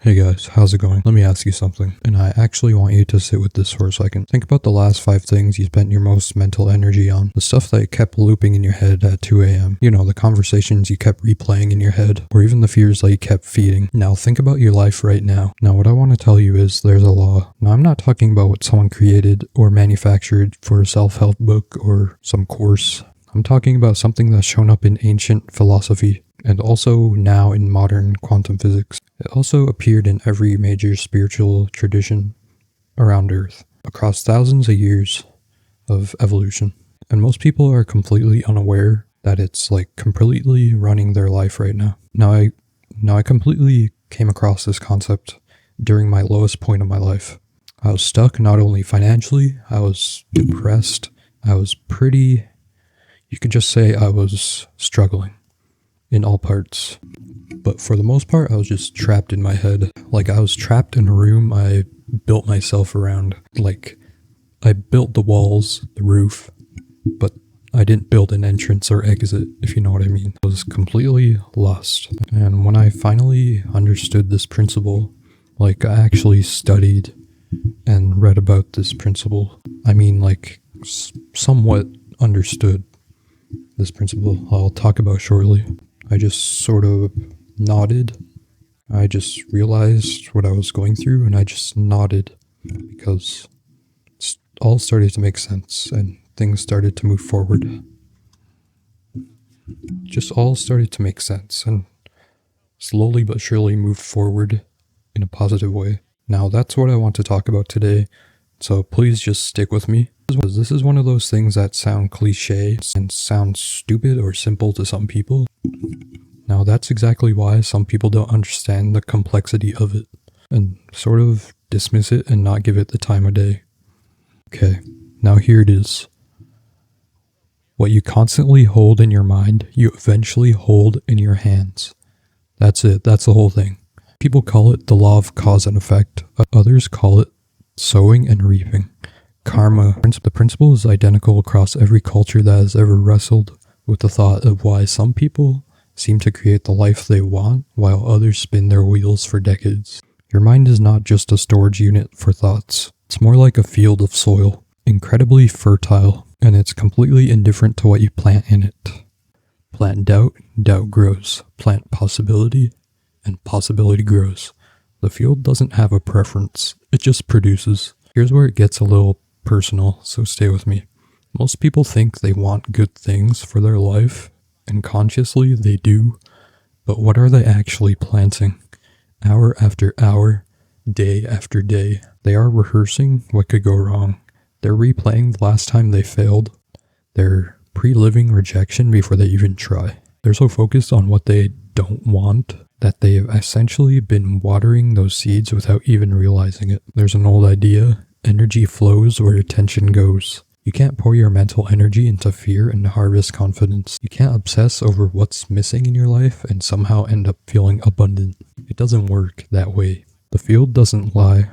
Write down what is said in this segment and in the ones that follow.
Hey guys, how's it going? Let me ask you something, and I actually want you to sit with this for a second. Think about the last 5 things you spent your most mental energy on. The stuff that kept looping in your head at 2 a.m. You know, the conversations you kept replaying in your head, or even the fears that you kept feeding. Now think about your life right now. Now what I want to tell you is there's a law. Now I'm not talking about what someone created or manufactured for a self-help book or some course. I'm talking about something that's shown up in ancient philosophy, and also now in modern quantum physics. It also appeared in every major spiritual tradition around Earth, across thousands of years of evolution. And most people are completely unaware that it's like completely running their life right now. Now I completely came across this concept during my lowest point of my life. I was stuck not only financially, I was depressed, you could just say I was struggling in all parts. But for the most part, I was just trapped in my head. Like I was trapped in a room I built myself around. Like I built the walls, the roof, but I didn't build an entrance or exit, if you know what I mean. I was completely lost. And when I finally understood this principle, like I actually studied and read about this principle. I mean, like somewhat understood this principle I'll talk about shortly. I just sort of nodded. I just realized what I was going through and I just nodded because it all started to make sense and things started to move forward. Just all started to make sense and slowly but surely moved forward in a positive way. Now that's what I want to talk about today, so please just stick with me. This is one of those things that sound cliche and sound stupid or simple to some people. Now that's exactly why some people don't understand the complexity of it and sort of dismiss it and not give it the time of day. Okay, now here it is. What you constantly hold in your mind, you eventually hold in your hands. That's it, that's the whole thing. People call it the law of cause and effect. Others call it sowing and reaping. Karma. The principle is identical across every culture that has ever wrestled with the thought of why some people seem to create the life they want while others spin their wheels for decades. Your mind is not just a storage unit for thoughts. It's more like a field of soil, incredibly fertile, and it's completely indifferent to what you plant in it. Plant doubt, doubt grows. Plant possibility, and possibility grows. The field doesn't have a preference, it just produces. Here's where it gets a little personal, so stay with me. Most people think they want good things for their life, and consciously they do, but what are they actually planting? Hour after hour, day after day, they are rehearsing what could go wrong. They're replaying the last time they failed. They're pre-living rejection before they even try. They're so focused on what they don't want that they've essentially been watering those seeds without even realizing it. There's an old idea, energy flows where attention goes. You can't pour your mental energy into fear and harvest confidence. You can't obsess over what's missing in your life and somehow end up feeling abundant. It doesn't work that way. The field doesn't lie.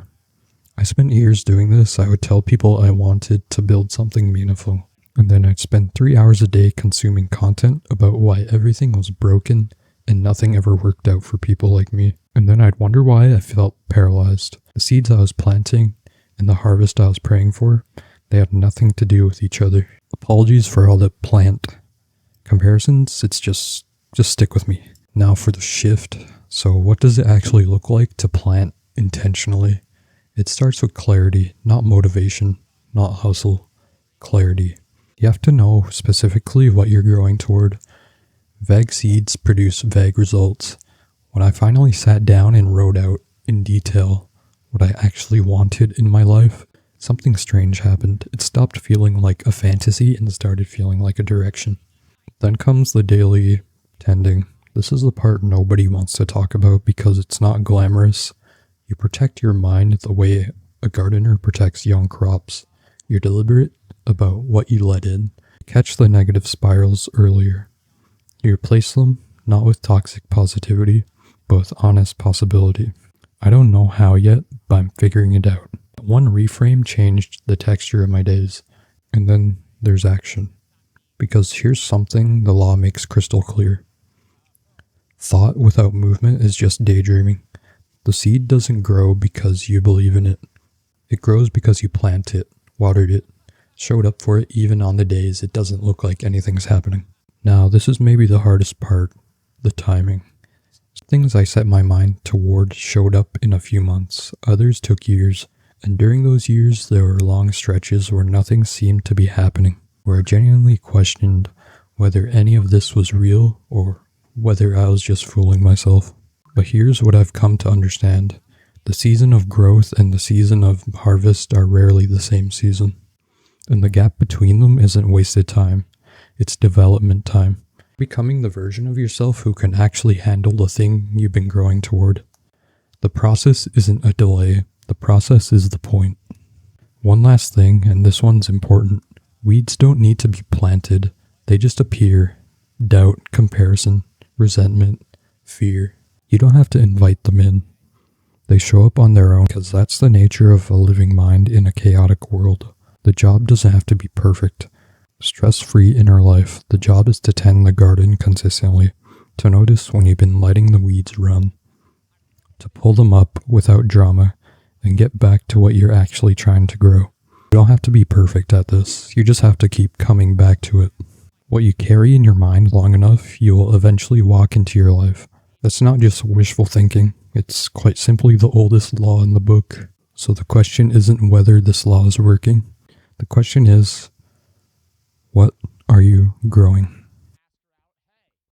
I spent years doing this. I would tell people I wanted to build something meaningful, and then I'd spend 3 hours a day consuming content about why everything was broken and nothing ever worked out for people like me. And then I'd wonder why I felt paralyzed. The seeds I was planting and the harvest I was praying for, they had nothing to do with each other. Apologies for all the plant comparisons, it's just stick with me. Now for the shift. So what does it actually look like to plant intentionally? It starts with clarity, not motivation, not hustle, clarity. You have to know specifically what you're growing toward. Vague seeds produce vague results. When I finally sat down and wrote out in detail what I actually wanted in my life, something strange happened. It stopped feeling like a fantasy and started feeling like a direction. Then comes the daily tending. This is the part nobody wants to talk about because it's not glamorous. You protect your mind the way a gardener protects young crops. You're deliberate about what you let in. Catch the negative spirals earlier. You replace them not with toxic positivity, but with honest possibility. I don't know how yet, but I'm figuring it out. One reframe changed the texture of my days. And then there's action. Because here's something the law makes crystal clear. Thought without movement is just daydreaming. The seed doesn't grow because you believe in it. It grows because you plant it, watered it, showed up for it even on the days it doesn't look like anything's happening. Now, this is maybe the hardest part, the timing. Things I set my mind toward showed up in a few months, others took years, and during those years there were long stretches where nothing seemed to be happening, where I genuinely questioned whether any of this was real or whether I was just fooling myself. But here's what I've come to understand. The season of growth and the season of harvest are rarely the same season. And the gap between them isn't wasted time. It's development time. Becoming the version of yourself who can actually handle the thing you've been growing toward. The process isn't a delay. The process is the point. One last thing, and this one's important. Weeds don't need to be planted. They just appear. Doubt, comparison, resentment, fear. You don't have to invite them in. They show up on their own because that's the nature of a living mind in a chaotic world. The job doesn't have to be perfect. Stress-free inner life. The job is to tend the garden consistently, to notice when you've been letting the weeds run, to pull them up without drama, and get back to what you're actually trying to grow. You don't have to be perfect at this. You just have to keep coming back to it. What you carry in your mind long enough, you will eventually walk into your life. That's not just wishful thinking. It's quite simply the oldest law in the book. So the question isn't whether this law is working. The question is, what are you growing?